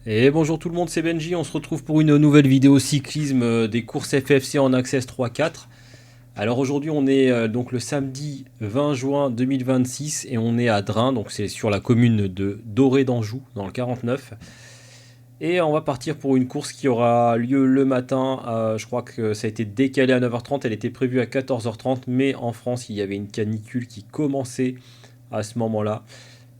Et bonjour tout le monde, c'est Benji, on se retrouve pour une nouvelle vidéo cyclisme des courses FFC en Access 3-4. Alors aujourd'hui on est donc le samedi 20 juin 2026 et on est à Drain, donc c'est sur la commune de Doré d'Anjou dans le 49. Et on va partir pour une course qui aura lieu le matin, je crois que ça a été décalé à 9h30, elle était prévue à 14h30, mais en France il y avait une canicule qui commençait à ce moment-là.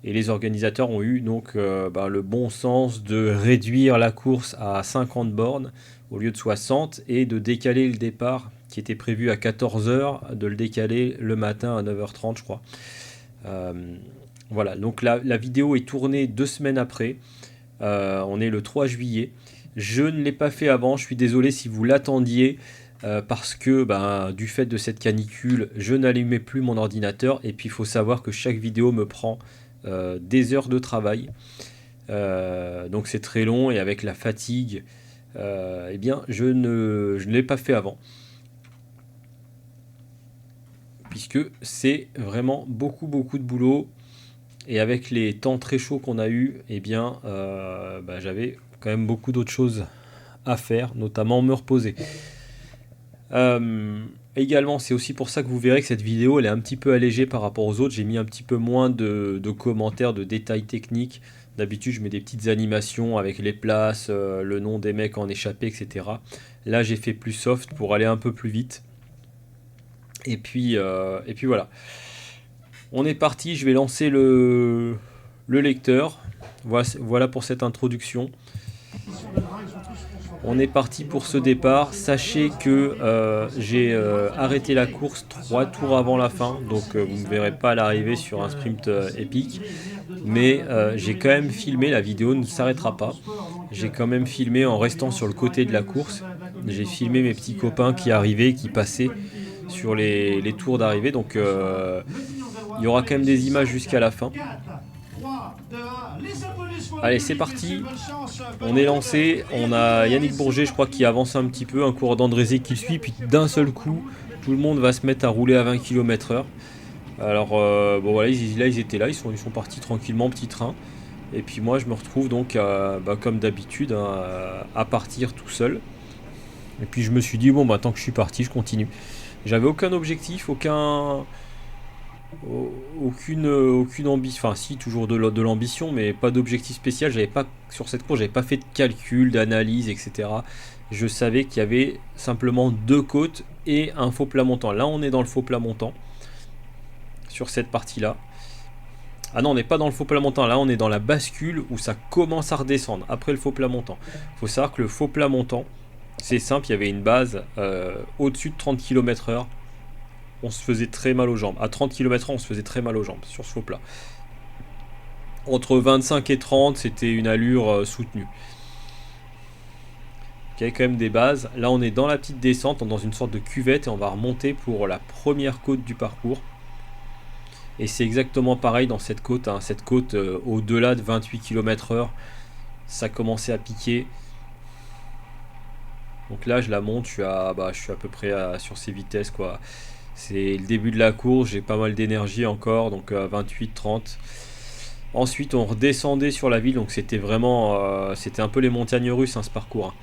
Et les organisateurs ont eu donc le bon sens de réduire la course à 50 bornes au lieu de 60 et de décaler le départ qui était prévu à 14 heures, de le décaler le matin à 9h30 je crois. Euh, voilà, donc la vidéo est tournée 2 semaines après. On est le 3 juillet. Je ne l'ai pas fait avant, je suis désolé si vous l'attendiez. Parce que du fait de cette canicule, je n'allumais plus mon ordinateur. Et puis il faut savoir que chaque vidéo me prend des heures de travail. Donc c'est très long et avec la fatigue, eh bien je ne l'ai pas fait avant. Puisque c'est vraiment beaucoup de boulot. Et avec les temps très chauds qu'on a eu, eh bien j'avais quand même beaucoup d'autres choses à faire, notamment me reposer. Également, c'est aussi pour ça que vous verrez que cette vidéo elle est un petit peu allégée par rapport aux autres. J'ai mis un petit peu moins de commentaires, de détails techniques. D'habitude, je mets des petites animations avec les places, le nom des mecs en échappée, etc. Là, j'ai fait plus soft pour aller un peu plus vite. Et puis voilà. On est parti, je vais lancer le lecteur. Voilà pour cette introduction. On est parti pour ce départ. Sachez que j'ai arrêté la course 3 tours avant la fin, donc vous ne me verrez pas à l'arrivée sur un sprint épique. Mais j'ai quand même filmé, la vidéo ne s'arrêtera pas. J'ai quand même filmé en restant sur le côté de la course. J'ai filmé mes petits copains qui arrivaient, qui passaient sur les tours d'arrivée. Donc il y aura quand même des images jusqu'à la fin. Allez, c'est parti. On est lancé. On a Yannick Bourget, je crois, qui avance un petit peu. Un coureur d'Andrézé qui le suit. Puis d'un seul coup, tout le monde va se mettre à rouler à 20 km/h. Alors, bon voilà, ils étaient là. Ils sont partis tranquillement, petit train. Et puis moi, je me retrouve donc, comme d'habitude, à partir tout seul. Et puis je me suis dit, bon, tant que je suis parti, je continue. J'avais aucun objectif, aucune ambition, enfin si, toujours de l'ambition, mais pas d'objectif spécial. J'avais pas, sur cette course, j'avais pas fait de calcul, d'analyse, etc. Je savais qu'il y avait simplement 2 côtes et un faux plat montant. Là, on est dans le faux plat montant sur cette partie-là. Ah non, on n'est pas dans le faux plat montant. Là, on est dans la bascule où ça commence à redescendre après le faux plat montant. Faut savoir que le faux plat montant, c'est simple, il y avait une base au-dessus de 30 km/h. On se faisait très mal aux jambes. À 30 km/h, on se faisait très mal aux jambes sur ce faux plat. Entre 25 et 30, c'était une allure soutenue. Il y avait quand même des bases. Là, on est dans la petite descente, dans une sorte de cuvette, et on va remonter pour la première côte du parcours. Et c'est exactement pareil dans cette côte. Cette côte, au-delà de 28 km/h, ça commençait à piquer. Donc là, je la monte, je suis à peu près sur ces vitesses, quoi. C'est le début de la course, j'ai pas mal d'énergie encore, donc 28-30. Ensuite, on redescendait sur la ville, donc c'était vraiment, c'était un peu les montagnes russes, ce parcours.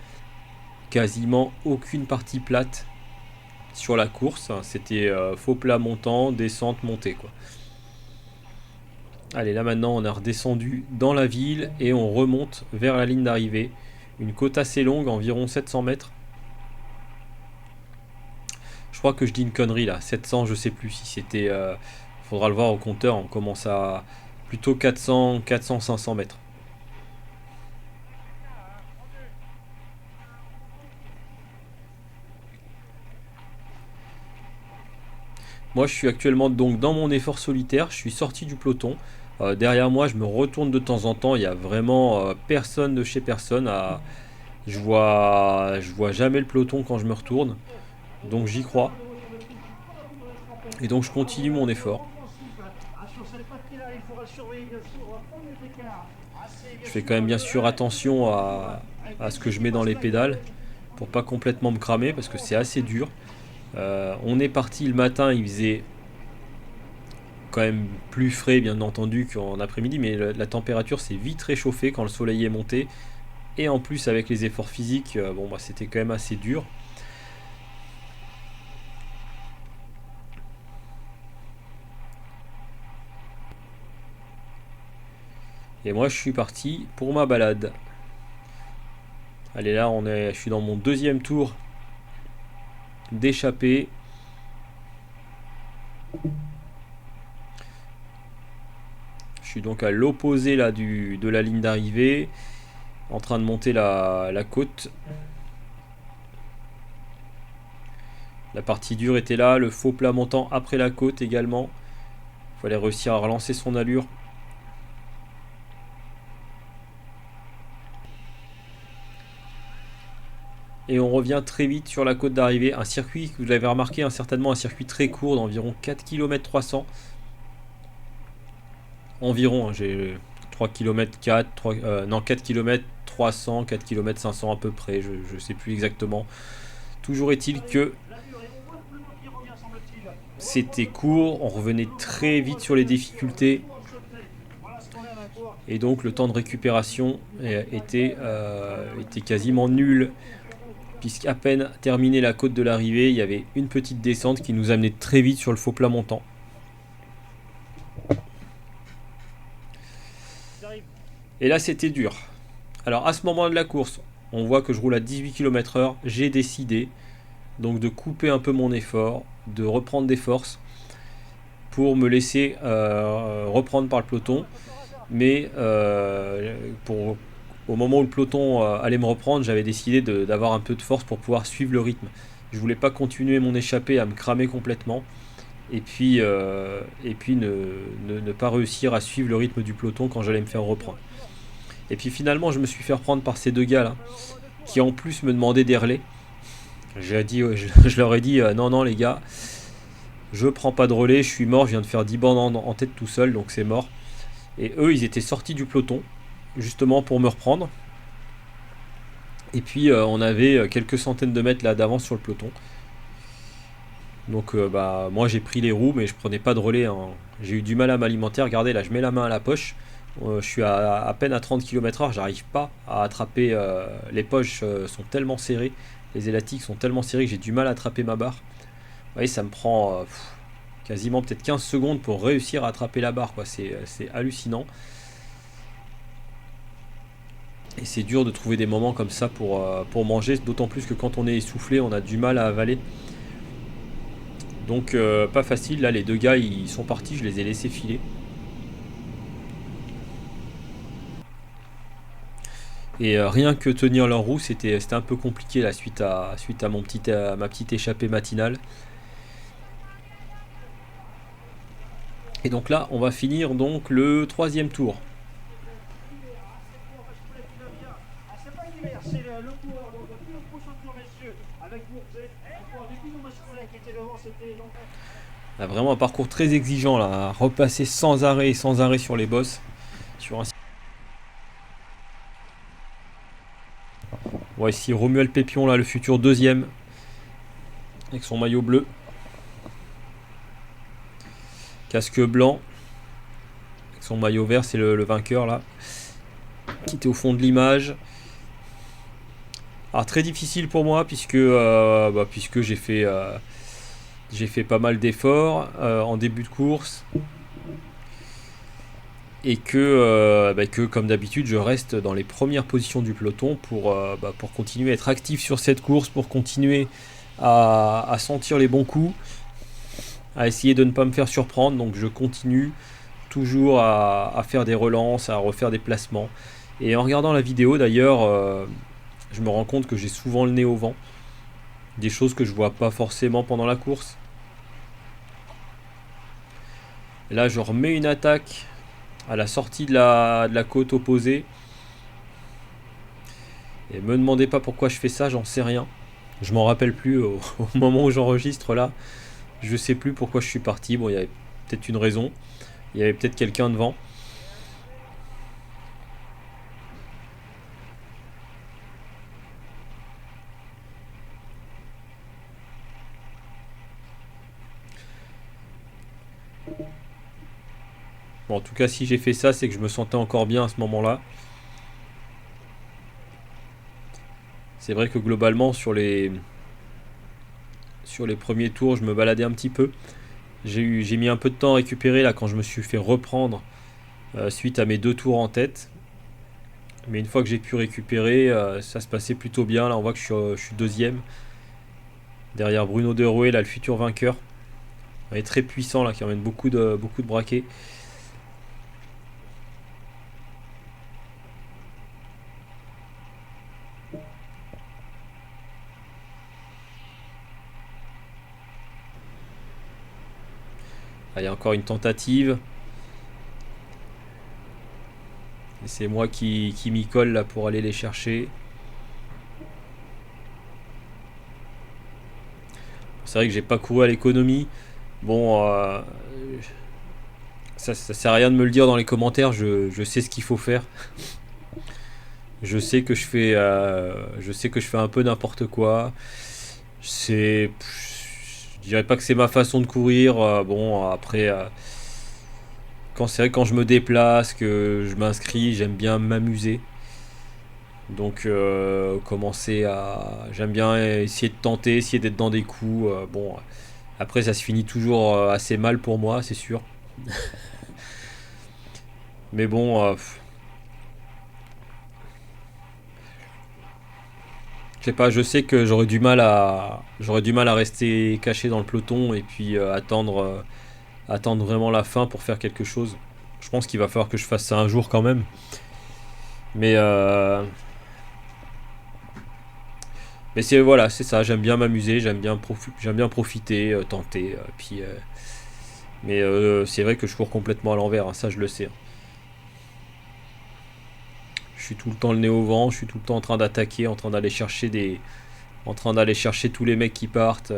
Quasiment aucune partie plate sur la course. C'était faux plat montant, descente, montée, quoi. Allez, là maintenant, on a redescendu dans la ville et on remonte vers la ligne d'arrivée. Une côte assez longue, environ 700 mètres. Je crois que je dis une connerie là, 700, je sais plus si c'était. Faudra le voir au compteur, on commence à plutôt 400, 500 mètres. Moi, je suis actuellement donc dans mon effort solitaire, je suis sorti du peloton. Derrière moi, je me retourne de temps en temps, il y a vraiment personne de chez personne. Je vois jamais le peloton quand je me retourne, donc j'y crois. Et donc je continue mon effort. Je fais quand même bien sûr attention à ce que je mets dans les pédales pour pas complètement me cramer parce que c'est assez dur. On est parti le matin, il faisait quand même plus frais bien entendu qu'en après-midi, mais la température s'est vite réchauffée quand le soleil est monté. Et en plus avec les efforts physiques, bon bah c'était quand même assez dur. Et moi je suis parti pour ma balade. Allez là je suis dans mon deuxième tour d'échappée. Je suis donc à l'opposé là de la ligne d'arrivée, en train de monter la côte. La partie dure était là, le faux plat montant après la côte également. Il fallait réussir à relancer son allure. Et on revient très vite sur la côte d'arrivée. Un circuit, vous l'avez remarqué, certainement un circuit très court d'environ 4 km 300. Environ, j'ai 3 km 4, 4 km 300, 4 km 500 à peu près, je ne sais plus exactement. Toujours est-il que c'était court, on revenait très vite sur les difficultés. Et donc le temps de récupération était quasiment nul. Puisqu'à peine terminé la côte de l'arrivée, il y avait une petite descente qui nous amenait très vite sur le faux plat montant. Et là c'était dur. Alors à ce moment de la course, on voit que je roule à 18 km/h. J'ai décidé donc de couper un peu mon effort, de reprendre des forces pour me laisser reprendre par le peloton. Mais au moment où le peloton allait me reprendre, j'avais décidé d'avoir un peu de force pour pouvoir suivre le rythme. Je voulais pas continuer mon échappée à me cramer complètement et puis ne pas réussir à suivre le rythme du peloton quand j'allais me faire reprendre. Et puis finalement je me suis fait reprendre par ces deux gars là qui en plus me demandaient des relais. Je leur ai dit non les gars, je prends pas de relais, je suis mort, je viens de faire 10 bornes en tête tout seul, donc c'est mort. Et eux ils étaient sortis du peloton justement pour me reprendre. Et puis on avait quelques centaines de mètres là d'avance sur le peloton. Donc moi j'ai pris les roues mais je prenais pas de relais, hein. J'ai eu du mal à m'alimenter. Regardez là, je mets la main à la poche. Je suis à peine à 30 km/h, j'arrive pas à attraper. Les poches sont tellement serrées, les élastiques sont tellement serrés que j'ai du mal à attraper ma barre. Vous voyez, ça me prend quasiment peut-être 15 secondes pour réussir à attraper la barre, quoi. C'est hallucinant. Et c'est dur de trouver des moments comme ça pour manger, d'autant plus que quand on est essoufflé, on a du mal à avaler. Donc pas facile, là les deux gars ils sont partis, je les ai laissés filer. Et rien que tenir leur roue, c'était un peu compliqué là suite à ma petite échappée matinale. Et donc là on va finir donc le troisième tour. Là, vraiment un parcours très exigeant là, à repasser sans arrêt sur les bosses. Sur un... On voit ici Romuald Pépion là, le futur deuxième, avec son maillot bleu. Casque blanc, avec son maillot vert, c'est le vainqueur là, qui était au fond de l'image. Alors très difficile pour moi puisque j'ai fait pas mal d'efforts en début de course et que comme d'habitude je reste dans les premières positions du peloton pour continuer à être actif sur cette course, pour continuer à sentir les bons coups, à essayer de ne pas me faire surprendre. Donc je continue toujours à faire des relances, à refaire des placements. Et en regardant la vidéo d'ailleurs, je me rends compte que j'ai souvent le nez au vent, des choses que je vois pas forcément pendant la course. Là je remets une attaque à la sortie de la côte opposée. Et me demandez pas pourquoi je fais ça, j'en sais rien. Je m'en rappelle plus au moment où j'enregistre là. Je sais plus pourquoi je suis parti. Bon, il y avait peut-être une raison. Il y avait peut-être quelqu'un devant. Bon, en tout cas, si j'ai fait ça, c'est que je me sentais encore bien à ce moment-là. C'est vrai que globalement sur les premiers tours je me baladais un petit peu. J'ai mis un peu de temps à récupérer là quand je me suis fait reprendre suite à mes 2 tours en tête. Mais une fois que j'ai pu récupérer, ça se passait plutôt bien. Là on voit que je suis deuxième. Derrière Bruno De Rouet, là le futur vainqueur. Il est très puissant là, qui emmène beaucoup de braquets. Là, il y a encore une tentative. Et c'est moi qui m'y colle là pour aller les chercher. C'est vrai que j'ai pas couru à l'économie. Bon, ça sert à rien de me le dire dans les commentaires. Je sais ce qu'il faut faire. Je sais que je fais un peu n'importe quoi. Je dirais pas que c'est ma façon de courir. Bon, après, c'est vrai que quand je me déplace, que je m'inscris, j'aime bien m'amuser. Donc, j'aime bien essayer de tenter, essayer d'être dans des coups. Bon, après, ça se finit toujours assez mal pour moi, c'est sûr. Mais bon, je sais pas, je sais que j'aurais du mal à rester caché dans le peloton et puis attendre vraiment la fin pour faire quelque chose. Je pense qu'il va falloir que je fasse ça un jour quand même. Mais voilà, c'est ça. J'aime bien m'amuser, j'aime bien profiter, tenter. Mais c'est vrai que je cours complètement à l'envers, hein, ça je le sais. Je suis tout le temps le nez au vent, je suis tout le temps en train d'attaquer, en train d'aller chercher tous les mecs qui partent,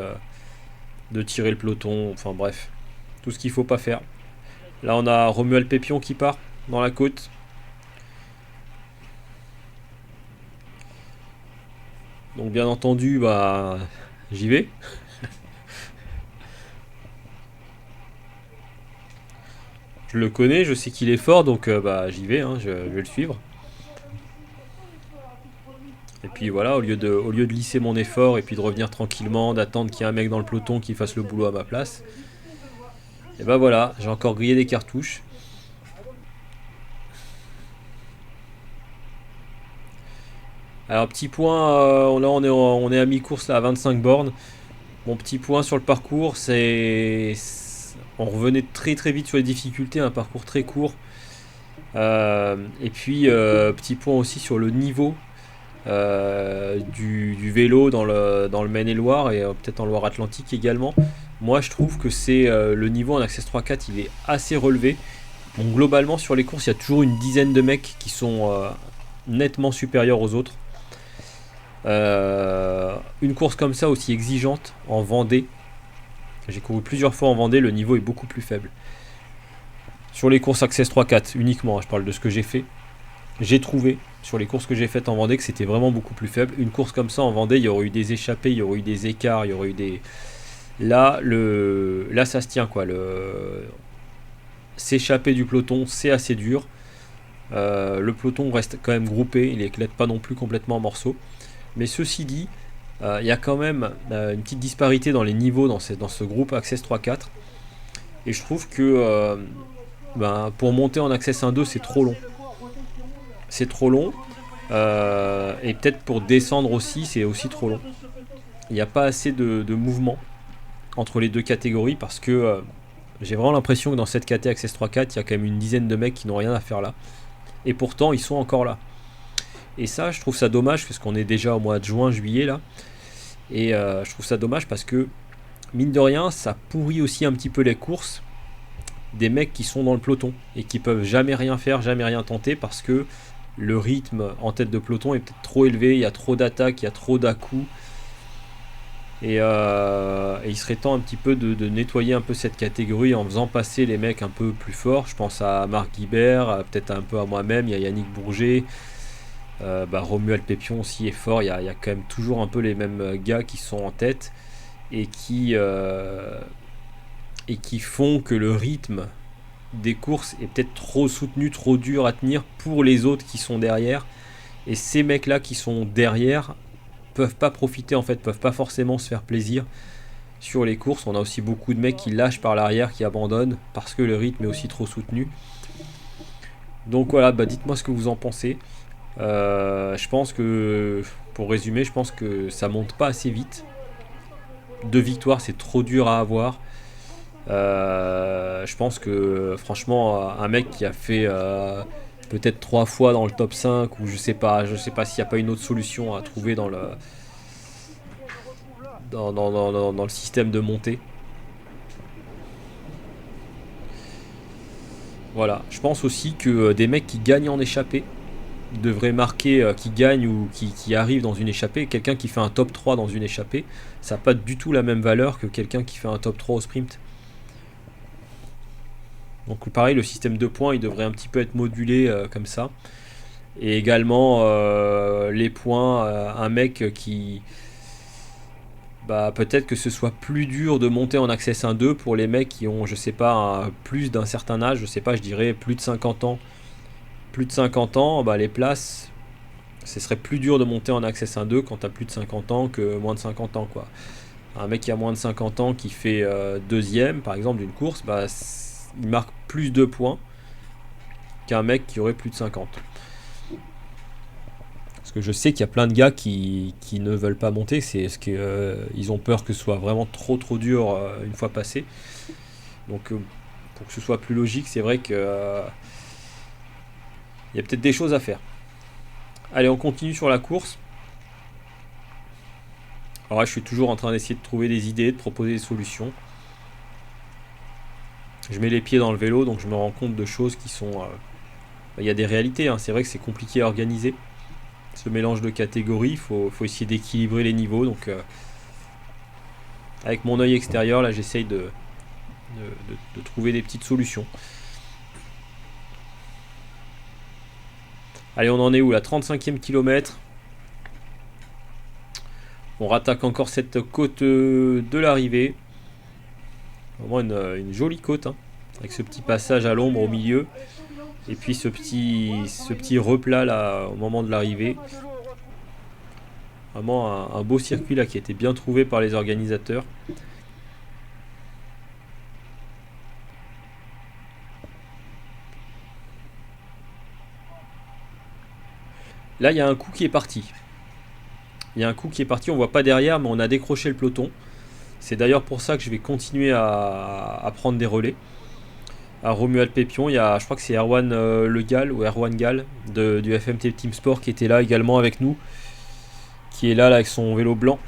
de tirer le peloton. Enfin bref, tout ce qu'il faut pas faire. Là, on a Romuald Pépion qui part dans la côte. Donc bien entendu, bah j'y vais. Je le connais, je sais qu'il est fort, donc bah j'y vais, hein, je vais le suivre. Et puis voilà, au lieu de lisser mon effort et puis de revenir tranquillement, d'attendre qu'il y ait un mec dans le peloton qui fasse le boulot à ma place, et bah voilà, j'ai encore grillé des cartouches. Alors petit point, là on est à mi-course là, à 25 bornes. Mon petit point sur le parcours, on revenait très très vite sur les difficultés, un parcours très court. Et puis petit point aussi sur le niveau du vélo dans le Maine-et-Loire et peut-être en Loire-Atlantique également. Moi je trouve que c'est le niveau en Access 3-4, il est assez relevé. Bon, globalement sur les courses, il y a toujours une dizaine de mecs qui sont nettement supérieurs aux autres. Une course comme ça aussi exigeante en Vendée, j'ai couru plusieurs fois en Vendée, le niveau est beaucoup plus faible. Sur les courses Access 3-4 uniquement, je parle de ce que j'ai fait. J'ai trouvé sur les courses que j'ai faites en Vendée que c'était vraiment beaucoup plus faible. Une course comme ça en Vendée, il y aurait eu des échappées, il y aurait eu des écarts, il y aurait eu des... Là ça se tient quoi. S'échapper du peloton, c'est assez dur. Le peloton reste quand même groupé, il éclate pas non plus complètement en morceaux. Mais ceci dit, il y a quand même une petite disparité dans les niveaux dans ce groupe Access 3-4. Et je trouve que pour monter en Access 1-2, c'est trop long. C'est trop long. Et peut-être pour descendre aussi, c'est aussi trop long. Il n'y a pas assez de mouvement entre les deux catégories parce que j'ai vraiment l'impression que dans cette caté Access 3-4, il y a quand même une dizaine de mecs qui n'ont rien à faire là. Et pourtant, ils sont encore là. Et ça, je trouve ça dommage parce qu'on est déjà au mois de juin, juillet là. Et je trouve ça dommage parce que, mine de rien, ça pourrit aussi un petit peu les courses des mecs qui sont dans le peloton et qui peuvent jamais rien faire, jamais rien tenter parce que le rythme en tête de peloton est peut-être trop élevé, il y a trop d'attaques, il y a trop d'à-coups. Et il serait temps un petit peu de nettoyer un peu cette catégorie en faisant passer les mecs un peu plus forts. Je pense à Marc Guibert, peut-être un peu à moi-même, il y a Yannick Bourget. Romuald Pépion aussi est fort, il y a quand même toujours un peu les mêmes gars qui sont en tête et qui font que le rythme des courses est peut-être trop soutenu, trop dur à tenir pour les autres qui sont derrière. Et ces mecs là qui sont derrière, peuvent pas profiter en fait, peuvent pas forcément se faire plaisir sur les courses. On a aussi beaucoup de mecs qui lâchent par l'arrière, qui abandonnent parce que le rythme est aussi trop soutenu. Donc voilà, bah dites-moi ce que vous en pensez. Je pense que, pour résumer, je pense que ça monte pas assez vite. 2 victoires, c'est trop dur à avoir. Je pense que franchement, un mec qui a fait peut-être 3 fois dans le top 5, ou je sais pas s'il n'y a pas une autre solution à trouver dans le dans le système de montée. Voilà, je pense aussi que des mecs qui gagnent en échappée devraient marquer qui gagnent ou qui arrivent dans une échappée. Quelqu'un qui fait un top 3 dans une échappée, ça n'a pas du tout la même valeur que quelqu'un qui fait un top 3 au sprint. Donc pareil, le système de points, il devrait un petit peu être modulé comme ça. Et également les points, un mec qui... Bah, peut-être que ce soit plus dur de monter en Access 1-2 pour les mecs qui ont, je sais pas, plus d'un certain âge, je sais pas, je dirais plus de 50 ans. Plus de 50 ans, bah, les places, ce serait plus dur de monter en Access 1-2 quand t'as plus de 50 ans que moins de 50 ans, quoi. Un mec qui a moins de 50 ans qui fait deuxième, par exemple, d'une course, bah, il marque plus de points qu'un mec qui aurait plus de 50. Parce que je sais qu'il y a plein de gars qui ne veulent pas monter, c'est parce qu'ils ont peur que ce soit vraiment trop dur une fois passé. Donc pour que ce soit plus logique, c'est vrai que il y a peut-être des choses à faire. Allez, on continue sur la course. Alors là, je suis toujours en train d'essayer de trouver des idées, de proposer des solutions. Je mets les pieds dans le vélo, donc je me rends compte de choses qui sont... il y a des réalités, hein. C'est vrai que c'est compliqué à organiser. Ce mélange de catégories, il faut essayer d'équilibrer les niveaux. Donc avec mon œil extérieur, là, j'essaye de trouver des petites solutions. Allez, on en est où là? 35e kilomètre. On rattaque encore cette côte de l'arrivée. Vraiment une jolie côte, hein, avec ce petit passage à l'ombre au milieu. Et puis ce petit replat là au moment de l'arrivée. Vraiment un beau circuit là qui a été bien trouvé par les organisateurs. Là, il y a un coup qui est parti. Il y a un coup qui est parti, on voit pas derrière, mais on a décroché le peloton. C'est d'ailleurs pour ça que je vais continuer à prendre des relais. À Romuald Pépion, il y a, je crois que c'est Erwan Le Gall ou Erwan Gall du FMT Team Sport qui était là également avec nous. Qui est là avec son vélo blanc.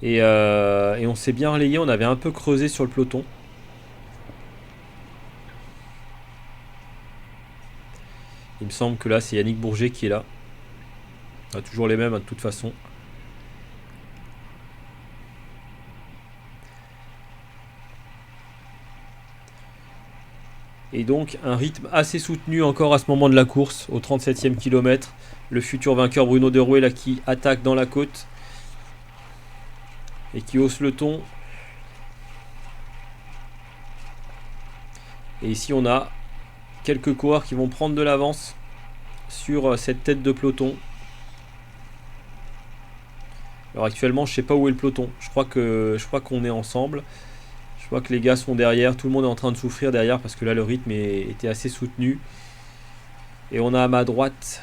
Et on s'est bien relayé, on avait un peu creusé sur le peloton. Il me semble que là c'est Yannick Bourget qui est là. On a toujours les mêmes hein, de toute façon. Et donc un rythme assez soutenu encore à ce moment de la course, au 37e kilomètre. Le futur vainqueur Bruno Derouet là qui attaque dans la côte. Et qui hausse le ton. Et ici on a quelques coureurs qui vont prendre de l'avance sur cette tête de peloton. Alors actuellement je sais pas où est le peloton. Je crois qu'on est ensemble. Je vois que les gars sont derrière, tout le monde est en train de souffrir derrière parce que là le rythme était assez soutenu. Et on a à ma droite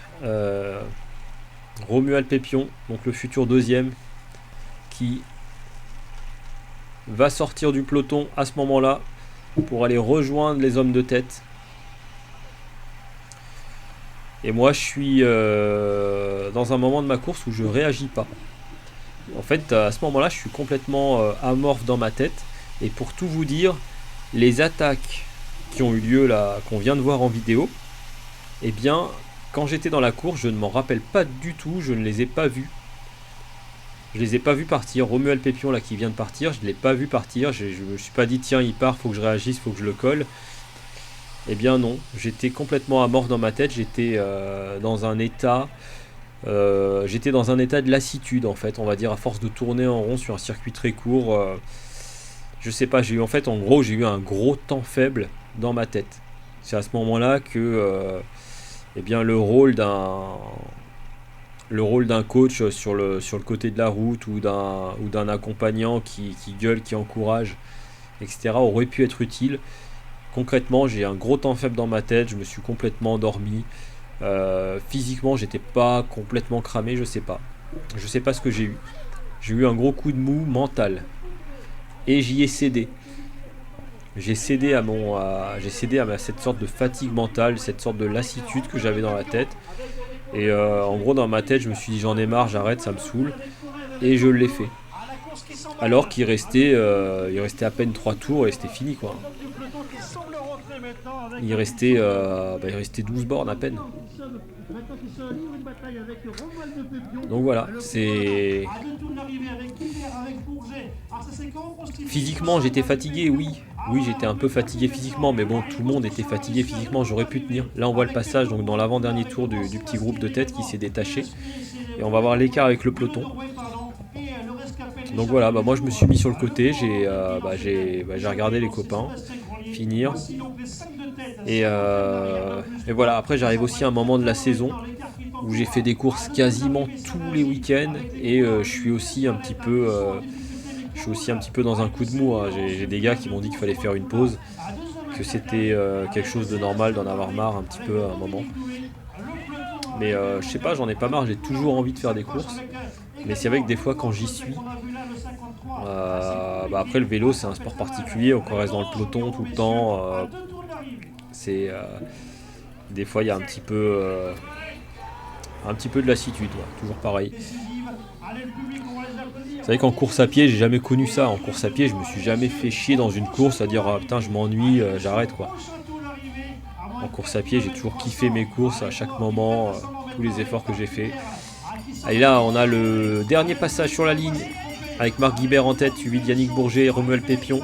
Romuald Pépion, donc le futur deuxième, qui va sortir du peloton à ce moment-là pour aller rejoindre les hommes de tête. Et moi je suis dans un moment de ma course où je réagis pas. En fait à ce moment-là je suis complètement amorphe dans ma tête. Et pour tout vous dire, les attaques qui ont eu lieu là, qu'on vient de voir en vidéo, eh bien, quand j'étais dans la course, je ne m'en rappelle pas du tout, je ne les ai pas vus. Je les ai pas vus partir. Romuald Pépion là qui vient de partir, je ne l'ai pas vu partir. Je me suis pas dit tiens il part, faut que je réagisse, faut que je le colle. Eh bien non, j'étais complètement amorphe dans ma tête, j'étais dans un état... de lassitude en fait, on va dire, à force de tourner en rond sur un circuit très court. Je sais pas, j'ai eu un gros temps faible dans ma tête. C'est à ce moment-là que eh bien, le rôle d'un le rôle d'un coach sur le côté de la route ou d'un accompagnant qui gueule, qui encourage, etc. aurait pu être utile. Concrètement, j'ai un gros temps faible dans ma tête, je me suis complètement endormi. Physiquement, j'étais pas complètement cramé, je sais pas. Je sais pas ce que j'ai eu. J'ai eu un gros coup de mou mental. Et j'y ai cédé. J'ai cédé à cette sorte de fatigue mentale, cette sorte de lassitude que j'avais dans la tête. Et en gros, dans ma tête, je me suis dit j'en ai marre, j'arrête, ça me saoule. Et je l'ai fait. Alors qu'il restait à peine 3 tours et c'était fini quoi. Il restait 12 bornes à peine. Donc voilà, c'est... Physiquement, j'étais fatigué, oui. Oui, j'étais un peu fatigué physiquement, mais bon, tout le monde était fatigué physiquement, j'aurais pu tenir. Là, on voit le passage donc dans l'avant-dernier tour du petit groupe de tête qui s'est détaché. Et on va voir l'écart avec le peloton. Donc voilà, moi je me suis mis sur le côté, j'ai regardé les copains finir. Et voilà, après j'arrive aussi à un moment de la saison où j'ai fait des courses quasiment tous les week-ends et je suis aussi un petit peu dans un coup de mou. Hein. J'ai des gars qui m'ont dit qu'il fallait faire une pause, que c'était quelque chose de normal d'en avoir marre un petit peu à un moment. Mais je sais pas, j'en ai pas marre, j'ai toujours envie de faire des courses. Mais c'est vrai que des fois quand j'y suis, après le vélo c'est un sport particulier, on reste dans le peloton tout le temps. Des fois il y a un petit peu de lassitude, toujours pareil. C'est vrai qu'en course à pied, j'ai jamais connu ça. En course à pied, je me suis jamais fait chier dans une course à dire putain, je m'ennuie, j'arrête quoi. En course à pied, j'ai toujours kiffé mes courses à chaque moment, tous les efforts que j'ai fait. Allez, là, on a le dernier passage sur la ligne avec Marc Guibert en tête, suivi de Yannick Bourget, Romuald Pépion,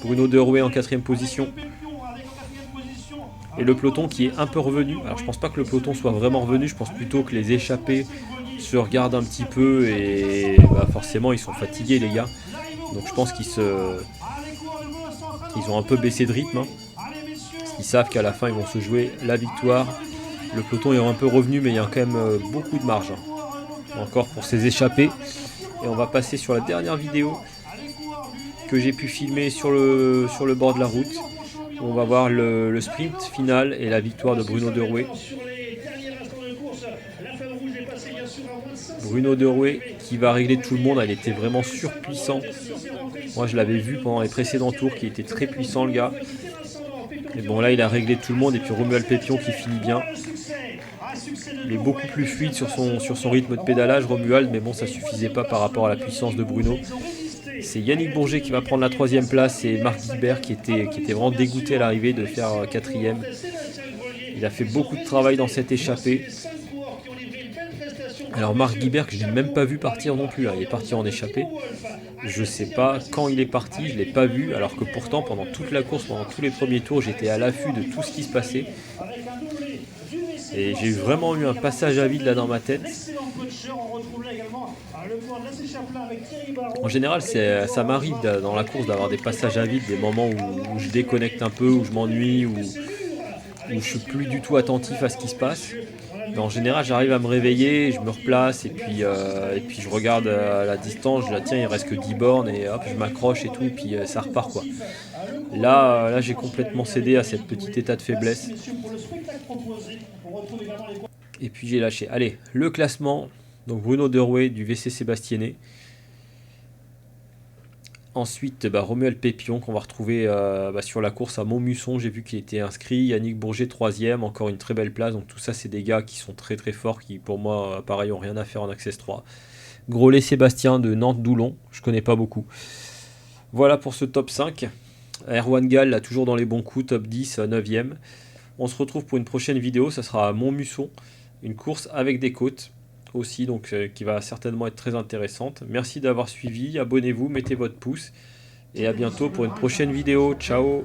Bruno Derouet en 4ème position. Et le peloton qui est un peu revenu. Alors je pense pas que le peloton soit vraiment revenu, je pense plutôt que les échappés se regardent un petit peu et forcément ils sont fatigués les gars. Donc je pense qu'ils ont un peu baissé de rythme. Hein. Parce qu'ils savent qu'à la fin ils vont se jouer la victoire. Le peloton est un peu revenu mais il y a quand même beaucoup de marge. Hein. Encore pour ces échappés. Et on va passer sur la dernière vidéo que j'ai pu filmer sur le bord de la route. On va voir le sprint final et la victoire de Bruno Derouet. Bruno Derouet qui va régler tout le monde, elle était vraiment surpuissant. Moi je l'avais vu pendant les précédents tours qui était très puissant le gars. Et bon là il a réglé tout le monde et puis Romuald Pépion qui finit bien. Il est beaucoup plus fluide sur son rythme de pédalage Romuald, mais bon ça suffisait pas par rapport à la puissance de Bruno. C'est Yannick Bourget qui va prendre la 3ème place et Marc Guibert qui était vraiment dégoûté à l'arrivée de faire 4ème. Il a fait beaucoup de travail dans cette échappée. Alors Marc Guibert que je n'ai même pas vu partir non plus, hein. Il est parti en échappée. Je sais pas quand il est parti, je l'ai pas vu, alors que pourtant pendant toute la course, pendant tous les premiers tours, j'étais à l'affût de tout ce qui se passait. Et j'ai vraiment eu un passage à vide là dans ma tête. En général, ça m'arrive dans la course d'avoir des passages à vide, des moments où je déconnecte un peu, où je m'ennuie, où je suis plus du tout attentif à ce qui se passe. Mais en général, j'arrive à me réveiller, je me replace et puis je regarde à la distance, je dis tiens, il reste que 10 bornes et hop, je m'accroche et tout, et puis ça repart quoi. Là, j'ai complètement cédé à cette petite état de faiblesse. Et puis j'ai lâché. Allez, le classement. Donc Bruno Derouet du VCC Bastiennet. Ensuite, Romuald Pépion qu'on va retrouver sur la course à Montmusson. J'ai vu qu'il était inscrit. Yannick Bourget 3ème, encore une très belle place. Donc tout ça, c'est des gars qui sont très très forts, qui pour moi, pareil, ont rien à faire en Access 3. Grolet Sébastien de Nantes-Doulon, je connais pas beaucoup. Voilà pour ce top 5. Erwan Gall, là, toujours dans les bons coups, top 10, 9ème. On se retrouve pour une prochaine vidéo, ça sera à Montmusson. Une course avec des côtes aussi, donc qui va certainement être très intéressante. Merci d'avoir suivi, abonnez-vous, mettez votre pouce et à bientôt pour une prochaine vidéo. Ciao.